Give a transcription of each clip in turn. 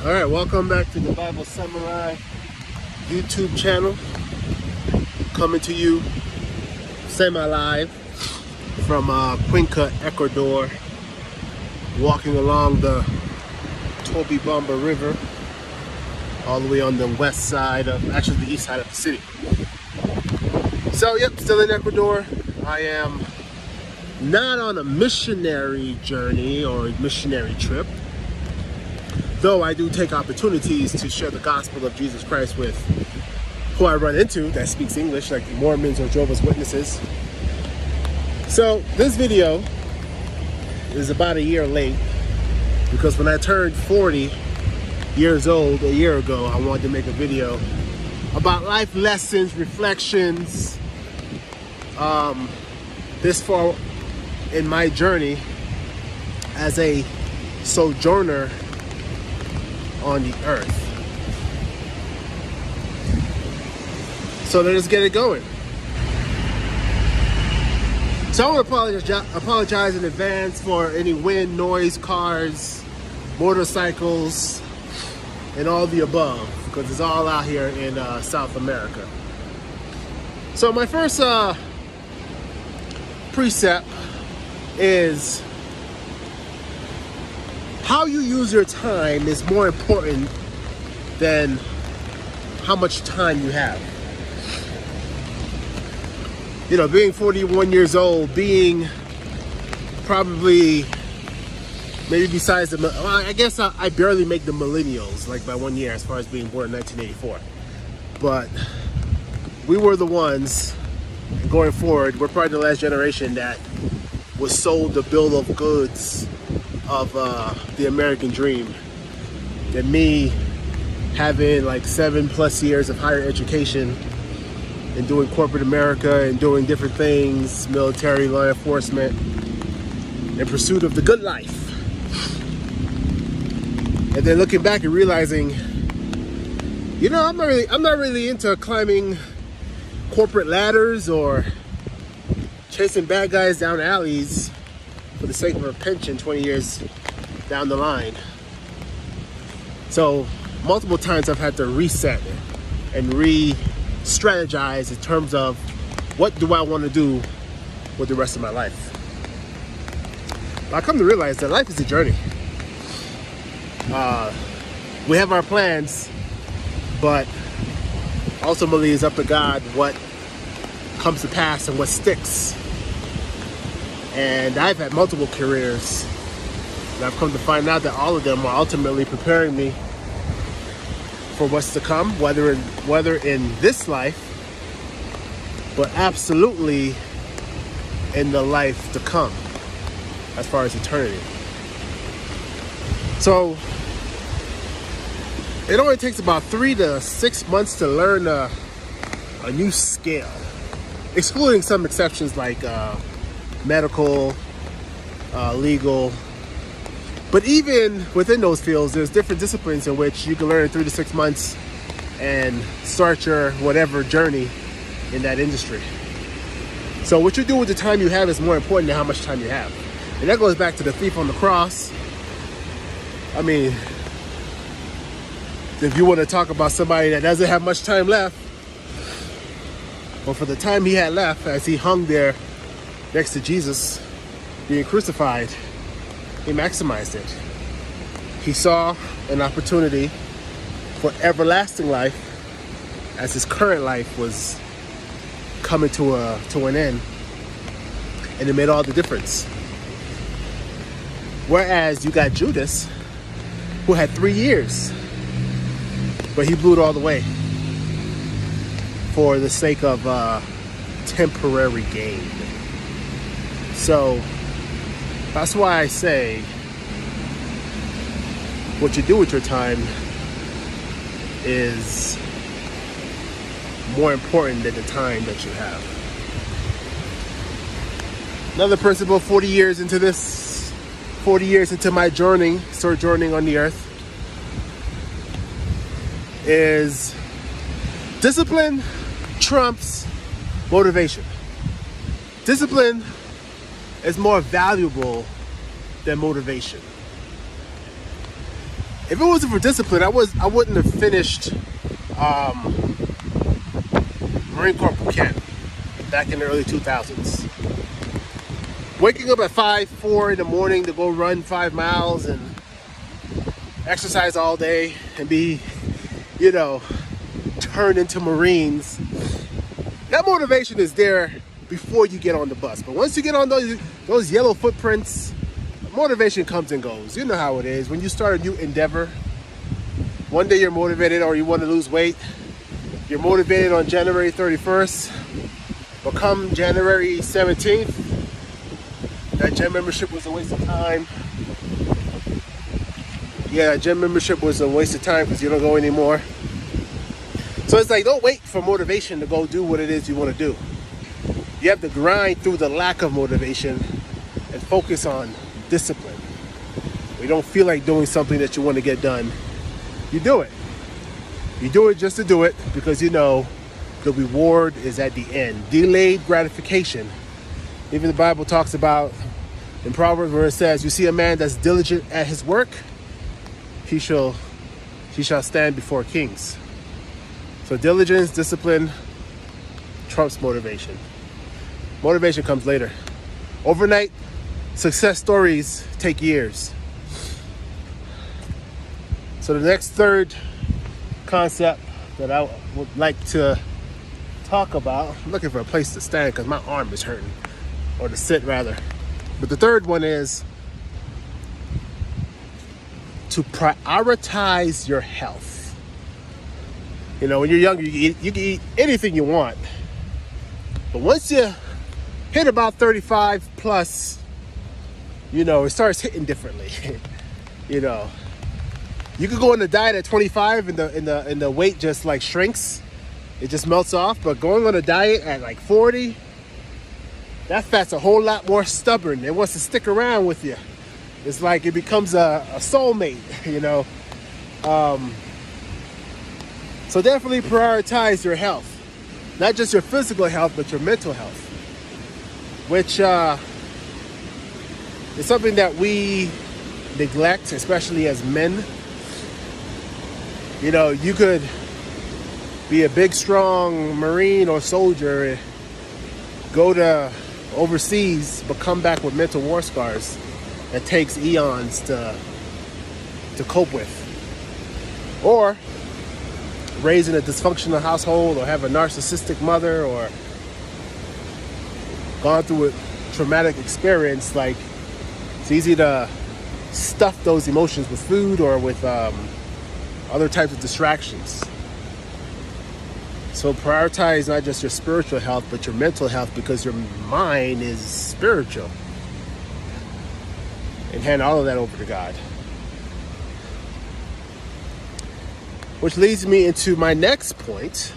All right, welcome back to the Bible Samurai YouTube channel. Coming to you semi-live from Cuenca, Ecuador. Walking along the Tobibamba River, all the way on the west side of, actually the east side of the city. So, yep, still in Ecuador. I am not on a missionary journey or a missionary trip, though I do take opportunities to share the gospel of Jesus Christ with who I run into that speaks English, like Mormons or Jehovah's Witnesses. So this video is about a year late because when I turned 40 years old a year ago, I wanted to make a video about life lessons, reflections, this far in my journey as a sojourner on the earth. So let's get it going. So I want to apologize in advance for any wind, noise, cars, motorcycles, and all the above, because it's all out here in South America. So my first precept is how you use your time is more important than how much time you have. You know, being 41 years old, being probably, maybe besides the, well, I guess I barely make the millennials, like by 1 year as far as being born in 1984. But we were the ones, going forward, we're probably the last generation that was sold the bill of goods of the American dream. That me having like 7+ years of higher education and doing corporate America and doing different things, military, law enforcement, in pursuit of the good life. And then looking back and realizing, you know, I'm not really into climbing corporate ladders or chasing bad guys down alleys for the sake of a pension 20 years down the line. So multiple times I've had to reset and re-strategize in terms of what do I want to do with the rest of my life. But I come to realize that life is a journey. We have our plans, but ultimately it's up to God what comes to pass and what sticks. And I've had multiple careers, and I've come to find out that all of them are ultimately preparing me for what's to come, whether in this life, but absolutely in the life to come, as far as eternity. So it only takes about 3 to 6 months to learn a new skill, excluding some exceptions like medical, legal. But even within those fields, there's different disciplines in which you can learn in 3 to 6 months and start your whatever journey in that industry. So what you do with the time you have is more important than how much time you have. And that goes back to the thief on the cross. I mean, if you want to talk about somebody that doesn't have much time left, well, for the time he had left as he hung there next to Jesus being crucified, he maximized it. He saw an opportunity for everlasting life as his current life was coming to an end, and it made all the difference. Whereas you got Judas, who had 3 years, but he blew it all the way for the sake of temporary gain. So that's why I say what you do with your time is more important than the time that you have. Another principle, 40 years into my sojourning on the earth, is discipline trumps motivation. Discipline is more valuable than motivation. If it wasn't for discipline, I wouldn't have finished Marine Corps boot camp back in the early 2000s. Waking up at 4 in the morning to go run 5 miles and exercise all day and be, turned into Marines. That motivation is there before you get on the bus. But once you get on those yellow footprints, motivation comes and goes. You know how it is. When you start a new endeavor, one day you're motivated or you want to lose weight. You're motivated on January 31st. But come January 17th, that gym membership was a waste of time. Yeah, gym membership was a waste of time because you don't go anymore. So it's like, don't wait for motivation to go do what it is you want to do. You have to grind through the lack of motivation and focus on discipline. When you don't feel like doing something that you want to get done, you do it. You do it just to do it because you know the reward is at the end. Delayed gratification. Even the Bible talks about in Proverbs where it says, you see a man that's diligent at his work, he shall stand before kings. So diligence, discipline, trumps motivation. Motivation comes later. Overnight success stories take years. So the next third concept that I would like to talk about, I'm looking for a place to stand because my arm is hurting, or to sit rather. But the third one is to prioritize your health. When you're younger, you can eat anything you want. But once you hit about 35 plus, it starts hitting differently. You could go on a diet at 25 and the weight just like shrinks. It just melts off. But going on a diet at like 40, that fat's a whole lot more stubborn. It wants to stick around with you. It's like it becomes a soulmate, So definitely prioritize your health. Not just your physical health, but your mental health. Which is something that we neglect, especially as men. You could be a big, strong Marine or soldier, go to overseas, but come back with mental war scars that takes eons to cope with. Or raised in a dysfunctional household, or have a narcissistic mother, or gone through a traumatic experience. Like, it's easy to stuff those emotions with food or with other types of distractions. So prioritize not just your spiritual health, but your mental health, because your mind is spiritual. And hand all of that over to God. Which leads me into my next point,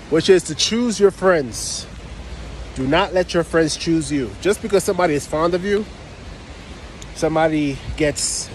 which is to choose your friends. Do not let your friends choose you. Just because somebody is fond of you, somebody gets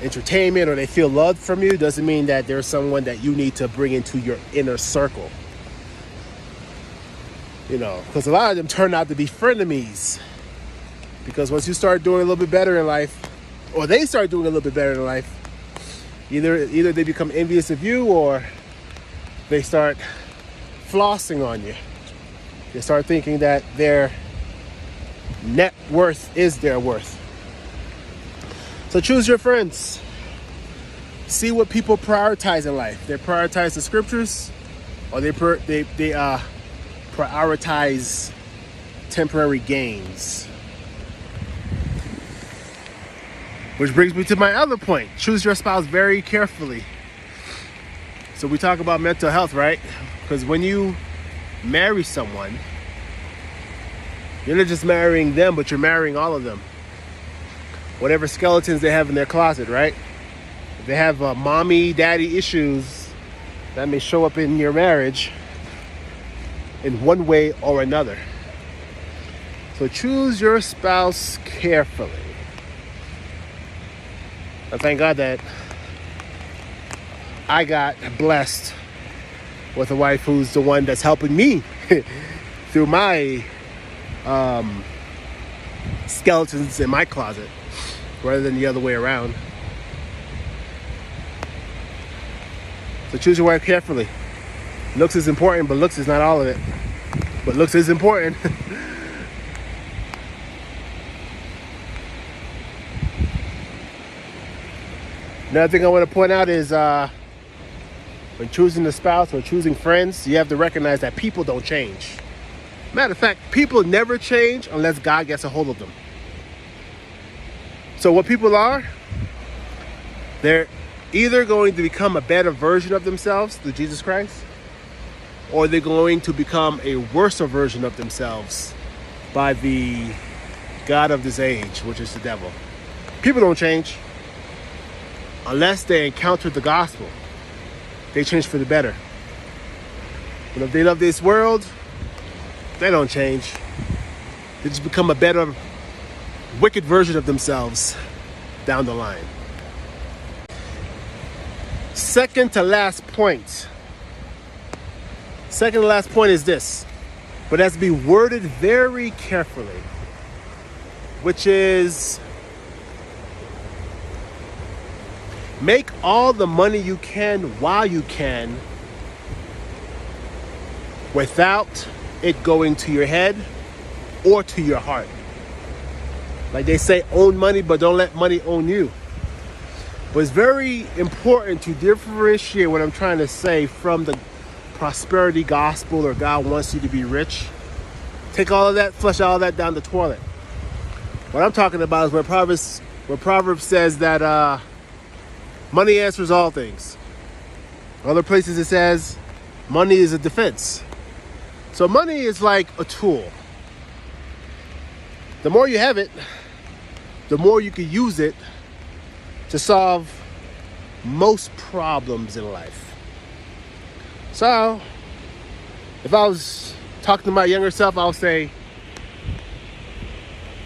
entertainment or they feel loved from you, doesn't mean that there's someone that you need to bring into your inner circle. Because a lot of them turn out to be frenemies. Because once you start doing a little bit better in life, or they start doing a little bit better in life, either they become envious of you, or they start flossing on you. They start thinking that their net worth is their worth. So choose your friends. See what people prioritize in life. They prioritize the scriptures, or they prioritize temporary gains. Which brings me to my other point. Choose your spouse very carefully. So we talk about mental health, right? Because when you marry someone, you're not just marrying them, but you're marrying all of them. Whatever skeletons they have in their closet, right? If they have mommy, daddy issues, that may show up in your marriage in one way or another. So choose your spouse carefully. I thank God that I got blessed with a wife who's the one that's helping me through my skeletons in my closet rather than the other way around. So choose your word carefully. Looks is important, but looks is not all of it. But looks is important. Another thing I want to point out is when choosing a spouse or choosing friends, you have to recognize that people don't change. Matter of fact, people never change unless God gets a hold of them. So what people are, they're either going to become a better version of themselves through Jesus Christ, or they're going to become a worse version of themselves by the God of this age, which is the devil. People don't change unless they encounter the gospel. They change for the better. And if they love this world, they don't change. They just become a better, wicked version of themselves down the line. Second to last point is this, but it has to be worded very carefully, which is make all the money you can while you can without it going to your head or to your heart. Like they say, own money, but don't let money own you. But it's very important to differentiate what I'm trying to say from the prosperity gospel or God wants you to be rich. Take all of that, flush all of that down the toilet. What I'm talking about is where Proverbs says that money answers all things. Other places it says money is a defense. So money is like a tool. The more you have it, the more you can use it to solve most problems in life. So, if I was talking to my younger self, I would say,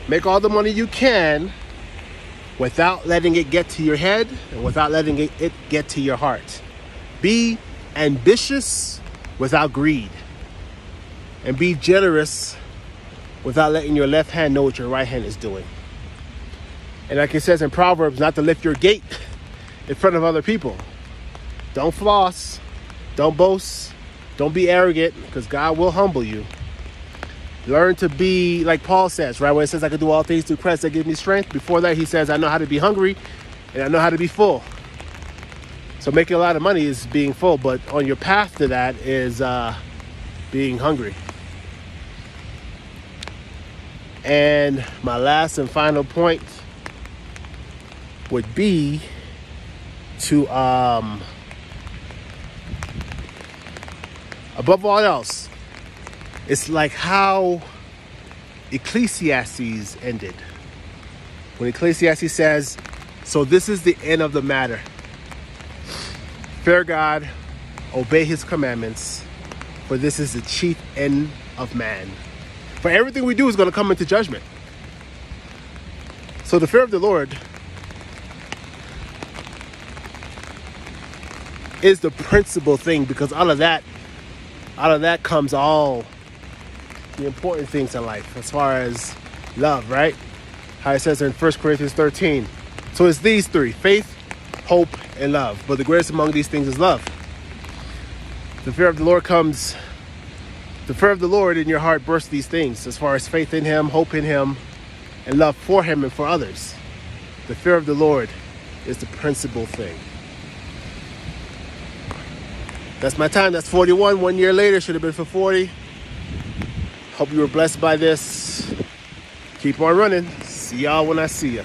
make all the money you can without letting it get to your head and without letting it get to your heart. Be ambitious without greed. And be generous without letting your left hand know what your right hand is doing. And like it says in Proverbs, not to lift your gate in front of other people. Don't floss. Don't boast. Don't be arrogant, because God will humble you. Learn to be, like Paul says, right? Where it says, I can do all things through Christ that gives me strength. Before that, he says, I know how to be hungry and I know how to be full. So making a lot of money is being full, but on your path to that is being hungry. And my last and final point would be to, above all else, it's like how Ecclesiastes ended. When Ecclesiastes says, so this is the end of the matter. Fear God, obey his commandments, for this is the chief end of man. For everything we do is going to come into judgment. So the fear of the Lord is the principal thing, because out of that comes all the important things in life, as far as love, right? How it says in 1 Corinthians 13. So it's these three: faith, hope, and love. But the greatest among these things is love. The fear of the Lord in your heart bursts these things, as far as faith in him, hope in him, and love for him and for others. The fear of the Lord is the principal thing. That's my time. That's 41. 1 year later, should have been for 40. Hope you were blessed by this. Keep on running. See y'all when I see ya.